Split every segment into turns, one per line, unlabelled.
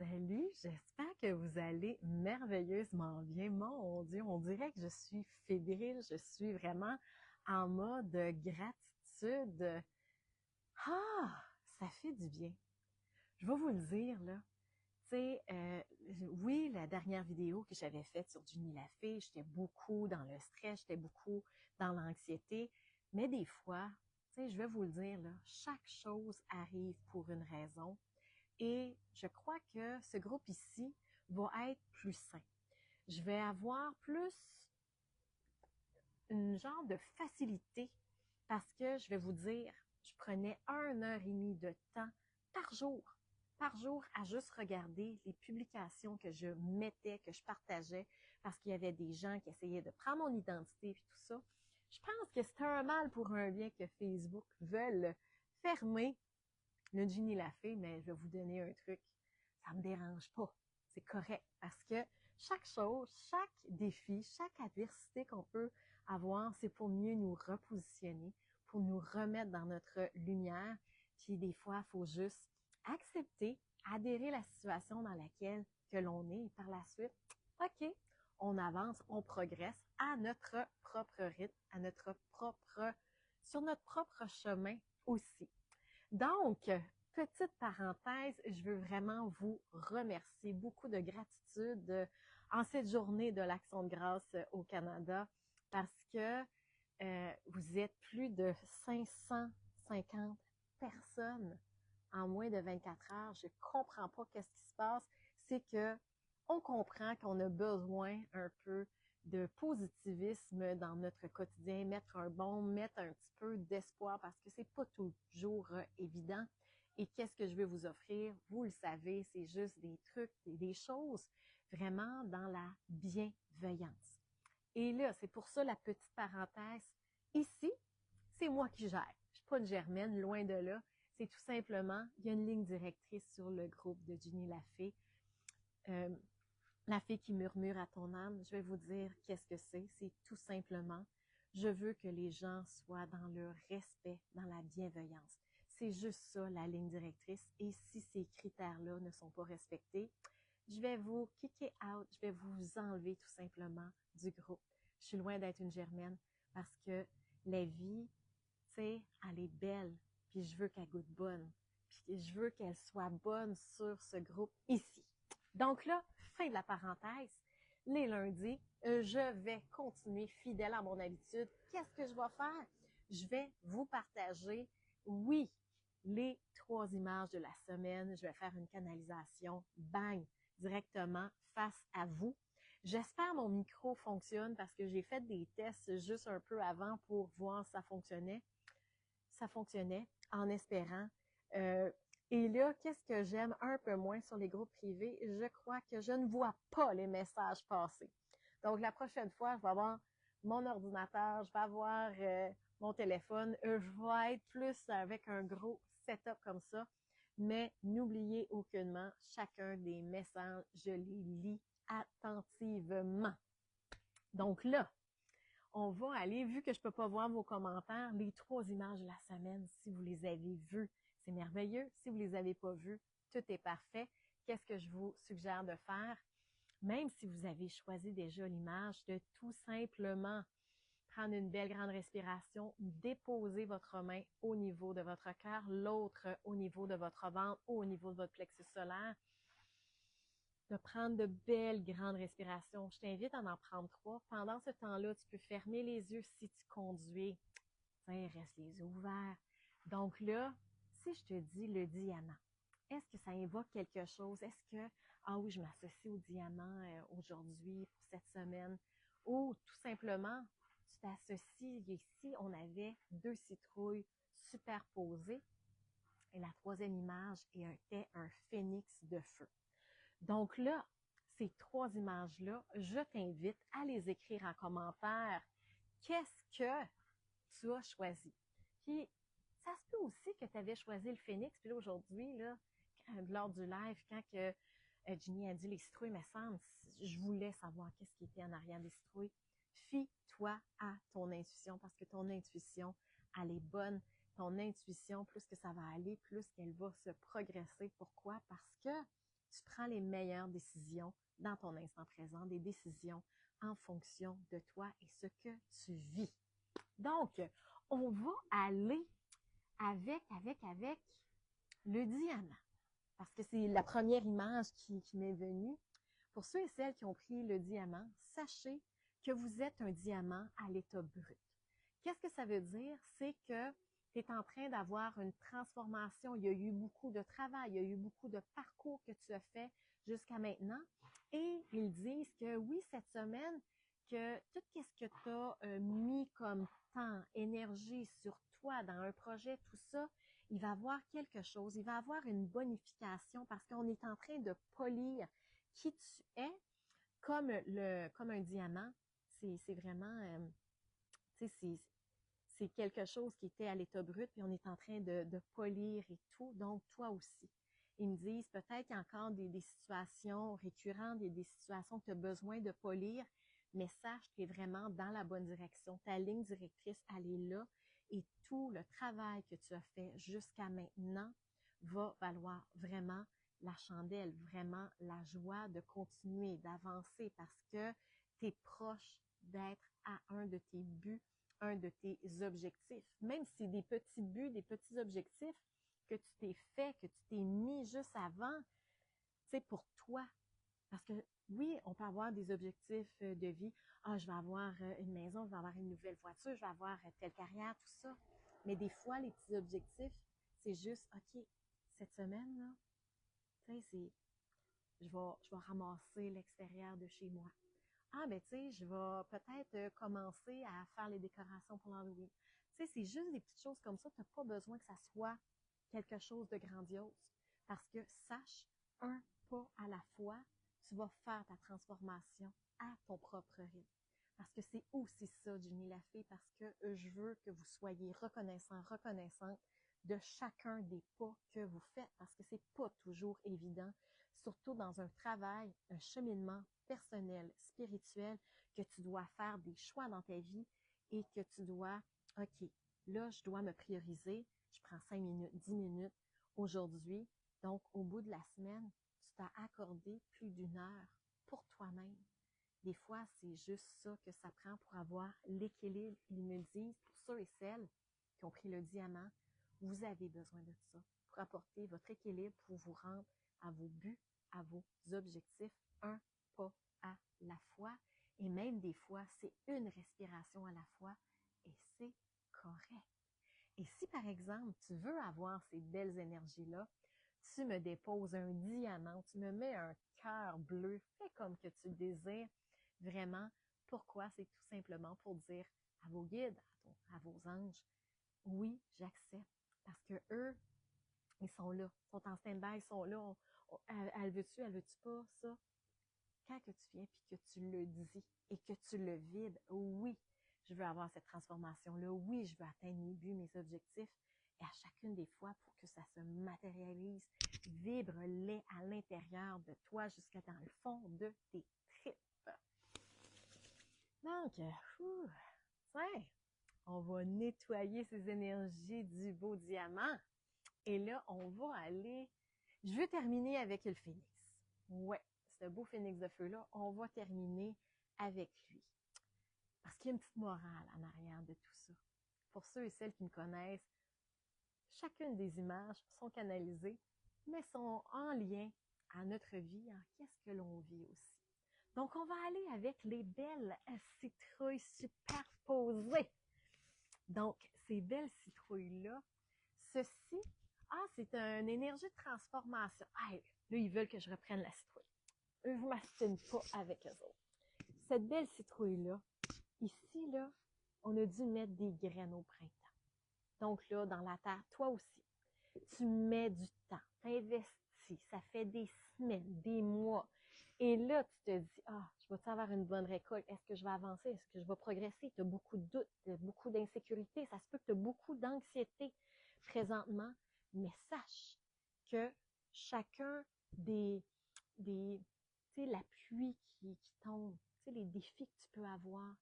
Salut, j'espère que vous allez merveilleusement bien. Mon Dieu, on dirait que je suis fébrile, je suis vraiment en mode gratitude. Ah, ça fait du bien. Je vais vous le dire, là. Tu sais, oui, la dernière vidéo que j'avais faite sur Ginny Lafay, j'étais beaucoup dans le stress, j'étais beaucoup dans l'anxiété. Mais des fois, tu sais, je vais vous le dire, là, chaque chose arrive pour une raison. Et je crois que ce groupe ici va être plus sain. Je vais avoir plus une genre de facilité parce que je vais vous dire, je prenais 1 heure et demie de temps par jour à juste regarder les publications que je mettais, que je partageais, parce qu'il y avait des gens qui essayaient de prendre mon identité et tout ça. Je pense que c'est un mal pour un bien que Facebook veulent fermer le Ginny Lafay, mais je vais vous donner un truc. Ça me dérange pas. C'est correct parce que chaque chose, chaque défi, chaque adversité qu'on peut avoir, c'est pour mieux nous repositionner, pour nous remettre dans notre lumière. Puis des fois, il faut juste accepter, adhérer à la situation dans laquelle que l'on est. Et par la suite, OK, on avance, on progresse à notre propre rythme, sur notre propre chemin aussi. Donc, petite parenthèse, je veux vraiment vous remercier. Beaucoup de gratitude en cette journée de l'Action de grâce au Canada parce que vous êtes plus de 550 personnes en moins de 24 heures. Je comprends pas qu'est-ce qui se passe. C'est que on comprend qu'on a besoin un peu de positivisme dans notre quotidien, mettre un petit peu d'espoir parce que c'est pas toujours évident. Et qu'est-ce que je vais vous offrir? Vous le savez, c'est juste des trucs, des choses vraiment dans la bienveillance. Et là, c'est pour ça la petite parenthèse. Ici, c'est moi qui gère. Je suis pas une germaine, loin de là. C'est tout simplement, il y a une ligne directrice sur le groupe de Ginny Lafay. La fille qui murmure à ton âme, je vais vous dire qu'est-ce que c'est. C'est tout simplement, je veux que les gens soient dans le respect, dans la bienveillance. C'est juste ça, la ligne directrice. Et si ces critères-là ne sont pas respectés, je vais vous kicker out, je vais vous enlever tout simplement du groupe. Je suis loin d'être une germaine parce que la vie, tu sais, elle est belle, puis je veux qu'elle goûte bonne, puis je veux qu'elle soit bonne sur ce groupe ici. Donc là, fin de la parenthèse, les lundis, je vais continuer fidèle à mon habitude. Qu'est-ce que je vais faire? Je vais vous partager, oui, les 3 images de la semaine. Je vais faire une canalisation, bang, directement face à vous. J'espère mon micro fonctionne parce que j'ai fait des tests juste un peu avant pour voir si ça fonctionnait. Ça fonctionnait en espérant. Et là, qu'est-ce que j'aime un peu moins sur les groupes privés? Je crois que je ne vois pas les messages passer. Donc, la prochaine fois, je vais avoir mon ordinateur, je vais avoir mon téléphone, je vais être plus avec un gros setup comme ça. Mais n'oubliez aucunement, chacun des messages, je les lis attentivement. Donc là, on va aller, vu que je ne peux pas voir vos commentaires, les 3 images de la semaine, si vous les avez vues, c'est merveilleux. Si vous ne les avez pas vues, tout est parfait. Qu'est-ce que je vous suggère de faire? Même si vous avez choisi déjà l'image, de tout simplement prendre une belle grande respiration, déposer votre main au niveau de votre cœur, l'autre au niveau de votre ventre ou au niveau de votre plexus solaire, de prendre de belles grandes respirations. Je t'invite à en prendre 3. Pendant ce temps-là, tu peux fermer les yeux si tu conduis. Tiens, reste les yeux ouverts. Donc là, si je te dis le diamant, est-ce que ça évoque quelque chose? Est-ce que, ah oui, je m'associe au diamant aujourd'hui, pour cette semaine? Ou tout simplement, tu t'associes, ici, on avait 2 citrouilles superposées. Et la 3e image était un phénix de feu. Donc là, ces 3 images-là, je t'invite à les écrire en commentaire. Qu'est-ce que tu as choisi? Puis, ça se peut aussi que tu avais choisi le phénix, puis là, aujourd'hui, là, lors du live, quand que Ginny a dit les citrouilles, me semble, je voulais savoir qu'est-ce qui était en arrière des citrouilles. Fie-toi à ton intuition, parce que ton intuition, elle est bonne. Ton intuition, plus que ça va aller, plus qu'elle va se progresser. Pourquoi? Parce que tu prends les meilleures décisions dans ton instant présent, des décisions en fonction de toi et ce que tu vis. Donc, on va aller avec le diamant, parce que c'est la première image qui m'est venue. Pour ceux et celles qui ont pris le diamant, sachez que vous êtes un diamant à l'état brut. Qu'est-ce que ça veut dire? C'est que tu es en train d'avoir une transformation. Il y a eu beaucoup de travail, il y a eu beaucoup de parcours que tu as fait jusqu'à maintenant. Et ils disent que oui, cette semaine, que tout ce que tu as mis comme temps, énergie sur toi dans un projet, tout ça, il va avoir quelque chose, il va avoir une bonification parce qu'on est en train de polir qui tu es comme un diamant. C'est vraiment, c'est quelque chose qui était à l'état brut, puis on est en train de polir et tout, donc toi aussi. Ils me disent peut-être qu'il y a encore des situations récurrentes, des situations que tu as besoin de polir, mais sache que tu es vraiment dans la bonne direction. Ta ligne directrice, elle est là, et tout le travail que tu as fait jusqu'à maintenant va valoir vraiment la chandelle, vraiment la joie de continuer, d'avancer, parce que tu es proche d'être à un de tes buts, un de tes objectifs. Même si c'est des petits buts, des petits objectifs que tu t'es fait, que tu t'es mis juste avant, c'est pour toi. Parce que oui, on peut avoir des objectifs de vie. Ah, je vais avoir une maison, je vais avoir une nouvelle voiture, je vais avoir telle carrière, tout ça. Mais des fois, les petits objectifs, c'est juste, OK, cette semaine, là, tu sais, je vais ramasser l'extérieur de chez moi. Ah, ben, tu sais, je vais peut-être commencer à faire les décorations pour l'Halloween. Tu sais, c'est juste des petites choses comme ça. Tu n'as pas besoin que ça soit quelque chose de grandiose. Parce que sache, un pas à la fois, tu vas faire ta transformation à ton propre rythme. Parce que c'est aussi ça, Ginny Lafay, parce que je veux que vous soyez reconnaissants, reconnaissantes de chacun des pas que vous faites, parce que c'est pas toujours évident, surtout dans un travail, un cheminement personnel, spirituel, que tu dois faire des choix dans ta vie et que tu dois, OK, là, je dois me prioriser, je prends 5 minutes, 10 minutes aujourd'hui, donc au bout de la semaine, tu t'as accordé plus d'une heure pour toi-même. Des fois, c'est juste ça que ça prend pour avoir l'équilibre. Ils me disent, pour ceux et celles qui ont pris le diamant, vous avez besoin de ça pour apporter votre équilibre, pour vous rendre à vos buts, à vos objectifs, un pas à la fois. Et même des fois, c'est une respiration à la fois et c'est correct. Et si, par exemple, tu veux avoir ces belles énergies-là, tu me déposes un diamant, tu me mets un cœur bleu, fais comme que tu le désires vraiment. Pourquoi? C'est tout simplement pour dire à vos guides, à vos anges, oui, j'accepte. Parce que eux, ils sont là, ils sont en stand-by, ils sont là. Elle veut-tu pas, ça? Quand que tu viens puis que tu le dis et que tu le vibres, oui, je veux avoir cette transformation-là. Oui, je veux atteindre mes buts, mes objectifs. Et à chacune des fois, pour que ça se matérialise, vibre-les à l'intérieur de toi jusqu'à dans le fond de tes tripes. Donc, tiens, on va nettoyer ces énergies du beau diamant. Et là, on va aller... Je veux terminer avec le phénix. Ouais, ce beau phénix de feu-là, on va terminer avec lui. Parce qu'il y a une petite morale en arrière de tout ça. Pour ceux et celles qui me connaissent, chacune des images sont canalisées, mais sont en lien à notre vie, en qu'est-ce que l'on vit aussi. Donc, on va aller avec les belles citrouilles superposées. Donc, ces belles citrouilles-là, ceci, c'est une énergie de transformation. Ah, là, ils veulent que je reprenne la citrouille. Eux, je ne m'astine pas avec eux autres. Cette belle citrouille-là, ici, là, on a dû mettre des graines au printemps. Donc là, dans la terre, toi aussi, tu mets du temps, tu investis, ça fait des semaines, des mois. Et là, tu te dis, je vais avoir une bonne récolte? Est-ce que je vais avancer? Est-ce que je vais progresser? Tu as beaucoup de doutes, tu as beaucoup d'insécurité. Ça se peut que tu as beaucoup d'anxiété présentement. Mais sache que chacun tu sais, la pluie qui tombe, tu sais, les défis que tu peux avoir,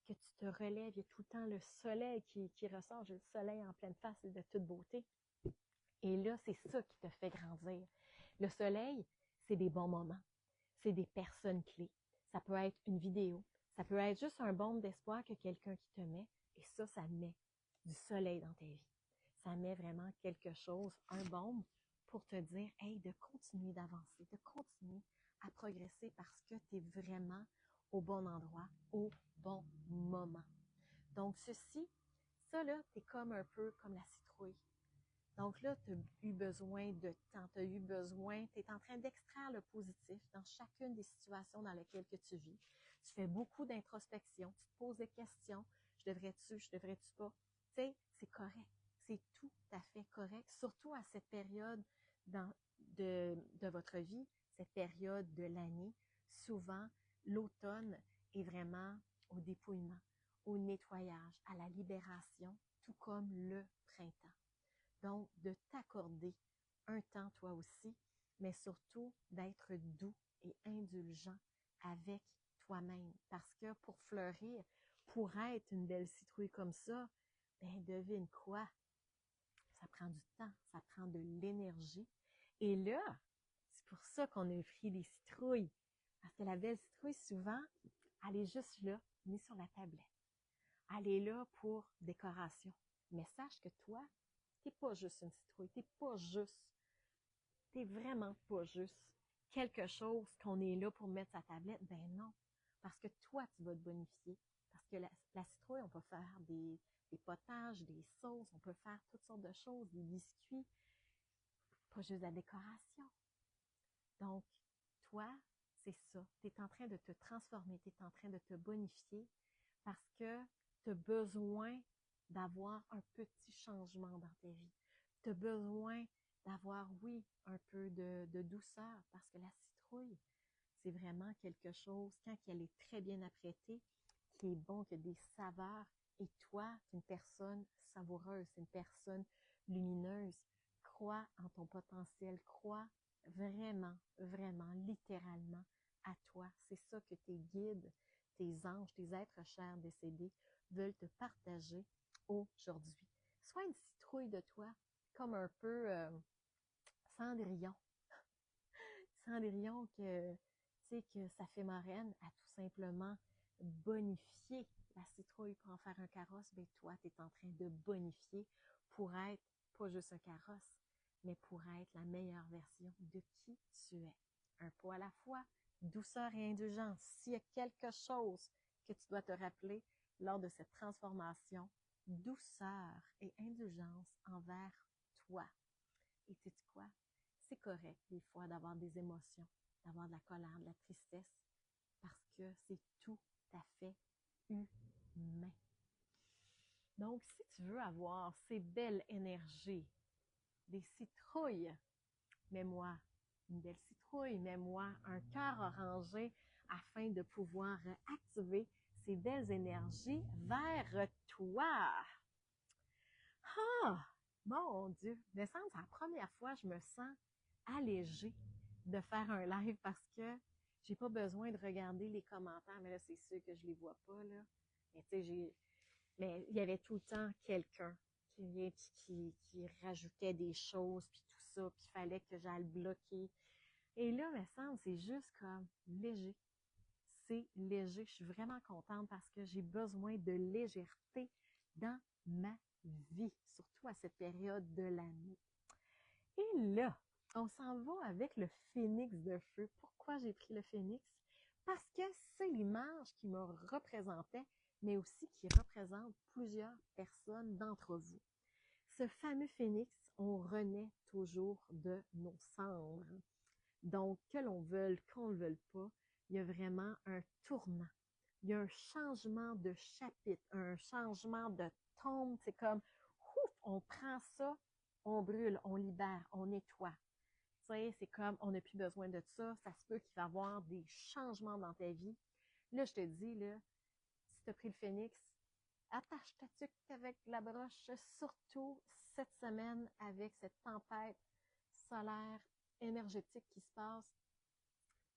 que tu te relèves, il y a tout le temps le soleil qui ressort, j'ai le soleil en pleine face de toute beauté. Et là, c'est ça qui te fait grandir. Le soleil, c'est des bons moments, c'est des personnes clés. Ça peut être une vidéo, ça peut être juste un baume d'espoir que quelqu'un qui te met, et ça met du soleil dans ta vie. Ça met vraiment quelque chose, un baume, pour te dire, hey, de continuer d'avancer, de continuer à progresser parce que tu es vraiment au bon endroit, au bon moment. Donc, ça là, tu es comme un peu comme la citrouille. Donc là, tu as eu besoin de temps, tu as eu besoin, tu es en train d'extraire le positif dans chacune des situations dans lesquelles que tu vis. Tu fais beaucoup d'introspection, tu te poses des questions, je devrais-tu pas? Tu sais, c'est correct, c'est tout à fait correct, surtout à cette période de votre vie, cette période de l'année. Souvent, l'automne est vraiment au dépouillement, au nettoyage, à la libération, tout comme le printemps. Donc, de t'accorder un temps toi aussi, mais surtout d'être doux et indulgent avec toi-même. Parce que pour fleurir, pour être une belle citrouille comme ça, ben devine quoi? Ça prend du temps, ça prend de l'énergie. Et là, c'est pour ça qu'on a pris des citrouilles. Parce que la belle citrouille, souvent, elle est juste là, mise sur la tablette. Elle est là pour décoration. Mais sache que toi, t'es pas juste une citrouille, t'es vraiment pas juste quelque chose qu'on est là pour mettre sa tablette. Ben non, parce que toi, tu vas te bonifier. Parce que la citrouille, on peut faire des potages, des sauces, on peut faire toutes sortes de choses, des biscuits, pas juste la décoration. Donc, toi, c'est ça. Tu es en train de te transformer, tu es en train de te bonifier parce que tu as besoin d'avoir un petit changement dans ta vie. Tu as besoin d'avoir, oui, un peu de douceur parce que la citrouille, c'est vraiment quelque chose, quand elle est très bien apprêtée, qui est bon, qui a des saveurs. Et toi, tu es une personne savoureuse, c'est une personne lumineuse. Crois en ton potentiel, crois vraiment, vraiment, littéralement à toi. C'est ça que tes guides, tes anges, tes êtres chers décédés veulent te partager aujourd'hui. Sois une citrouille de toi, comme un peu Cendrillon. Cendrillon que, tu sais, que sa fée marraine a tout simplement bonifié la citrouille pour en faire un carrosse. Ben toi, tu es en train de bonifier pour être pas juste un carrosse, mais pour être la meilleure version de qui tu es. Un pas à la fois, douceur et indulgence. S'il y a quelque chose que tu dois te rappeler lors de cette transformation, douceur et indulgence envers toi. Et sais-tu quoi? C'est correct des fois d'avoir des émotions, d'avoir de la colère, de la tristesse, parce que c'est tout à fait humain. Donc, si tu veux avoir ces belles énergies, des citrouilles, mets-moi une belle citrouille, mets-moi un cœur orangé afin de pouvoir activer ces belles énergies vers toi. Ah! Mon Dieu! Décembre, c'est la première fois que je me sens allégée de faire un live parce que j'ai pas besoin de regarder les commentaires, mais là, c'est sûr que je les vois pas, là. Mais tu sais, mais il y avait tout le temps quelqu'un qui rajoutait des choses, puis tout ça, puis il fallait que j'aille le bloquer. Et là, il me semble, c'est juste comme léger. C'est léger. Je suis vraiment contente parce que j'ai besoin de légèreté dans ma vie, surtout à cette période de l'année. Et là, on s'en va avec le phénix de feu. Pourquoi j'ai pris le phénix? Parce que c'est l'image qui me représentait, mais aussi qui représente plusieurs personnes d'entre vous. Ce fameux phénix, on renaît toujours de nos cendres. Donc, que l'on veuille, qu'on ne le veuille pas, il y a vraiment un tournant. Il y a un changement de chapitre, un changement de tome. C'est comme, ouf, on prend ça, on brûle, on libère, on nettoie. Tu sais, c'est comme, on n'a plus besoin de ça. Ça se peut qu'il va y avoir des changements dans ta vie. Là, je te dis, là, si tu as pris le phénix, attache ta tuque avec la broche, surtout cette semaine avec cette tempête solaire énergétique qui se passe.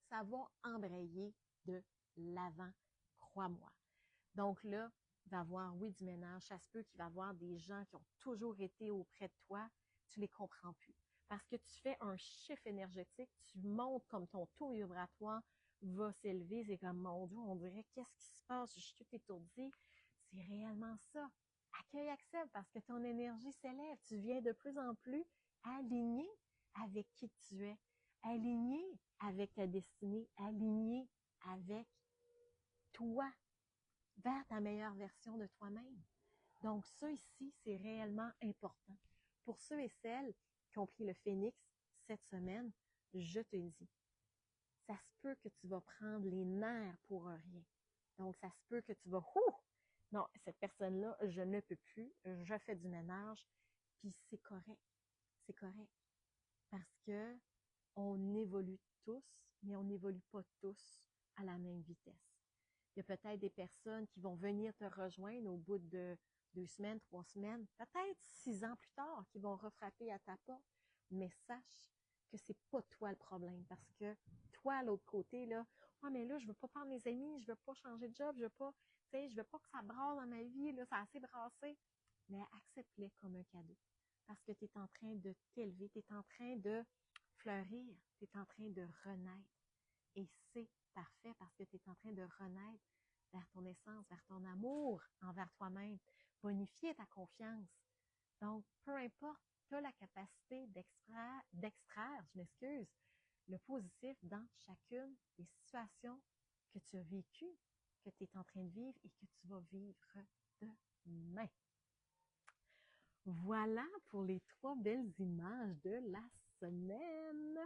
Ça va embrayer de l'avant, crois-moi. Donc là, il va y avoir, oui, du ménage. Ça se peut qu'il va y avoir des gens qui ont toujours été auprès de toi. Tu les comprends plus. parce que tu fais un chiffre énergétique, tu montes comme ton taux vibratoire va s'élever. C'est comme, mon Dieu, on dirait, qu'est-ce qui se passe? Je suis tout étourdie. C'est réellement ça. Accueille, accepte, parce que ton énergie s'élève. Tu viens de plus en plus aligné avec qui tu es, aligné avec ta destinée, aligné avec toi, vers ta meilleure version de toi-même. Donc ça ici, c'est réellement important. Pour ceux et celles qui ont pris le Phénix cette semaine, je te dis, ça se peut que tu vas prendre les nerfs pour un rien. Donc ça se peut que tu vas, non, cette personne-là, je ne peux plus, je fais du ménage, puis c'est correct, c'est correct. Parce que on évolue tous, mais on n'évolue pas tous à la même vitesse. Il y a peut-être des personnes qui vont venir te rejoindre au bout de 2 semaines, 3 semaines, peut-être 6 ans plus tard, qui vont refrapper à ta porte. Mais sache que c'est pas toi le problème, parce que toi, à l'autre côté, là, ouais, mais là, je veux pas perdre mes amis, je veux pas changer de job, je veux pas, tu sais, je veux pas que ça brasse dans ma vie, là, ça a assez brassé. Mais accepte-les comme un cadeau. Parce que tu es en train de t'élever, tu es en train de fleurir, tu es en train de renaître. Et c'est parfait parce que tu es en train de renaître vers ton essence, vers ton amour envers toi-même, bonifier ta confiance. Donc, peu importe, tu as la capacité d'extraire, le positif dans chacune des situations que tu as vécues, que tu es en train de vivre et que tu vas vivre demain. Voilà pour les 3 belles images de la semaine.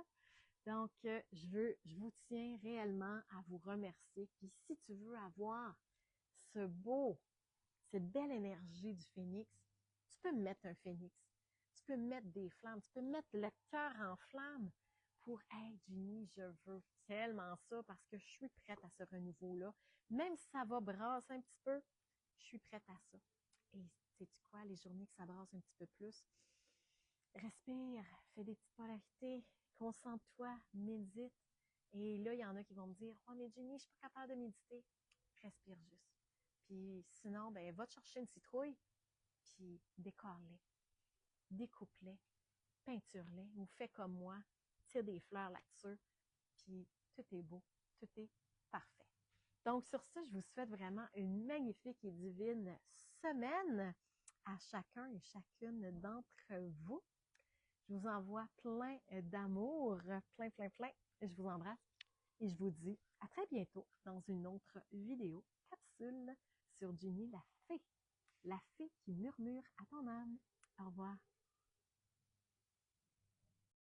Donc, je vous tiens réellement à vous remercier. Puis, si tu veux avoir cette belle énergie du phénix, tu peux mettre un phénix. Tu peux mettre des flammes. Tu peux mettre le cœur en flamme pour, hey, Ginny, je veux tellement ça parce que je suis prête à ce renouveau-là. Même si ça va brasser un petit peu, je suis prête à ça. Et sais-tu quoi, les journées que ça brasse un petit peu plus, respire, fais des petites polarités, concentre-toi, médite. Et là, il y en a qui vont me dire, « Oh, mais Ginny, je suis pas capable de méditer. » Respire juste. Puis sinon, ben, va te chercher une citrouille, puis décore-les, découpe-les, peinture-les, ou fais comme moi, tire des fleurs là-dessus, puis tout est beau, tout est parfait. Donc, sur ça, je vous souhaite vraiment une magnifique et divine semaine à chacun et chacune d'entre vous. Je vous envoie plein d'amour, plein, plein, plein. Je vous embrasse et je vous dis à très bientôt dans une autre vidéo capsule sur Ginny la fée qui murmure à ton âme. Au revoir.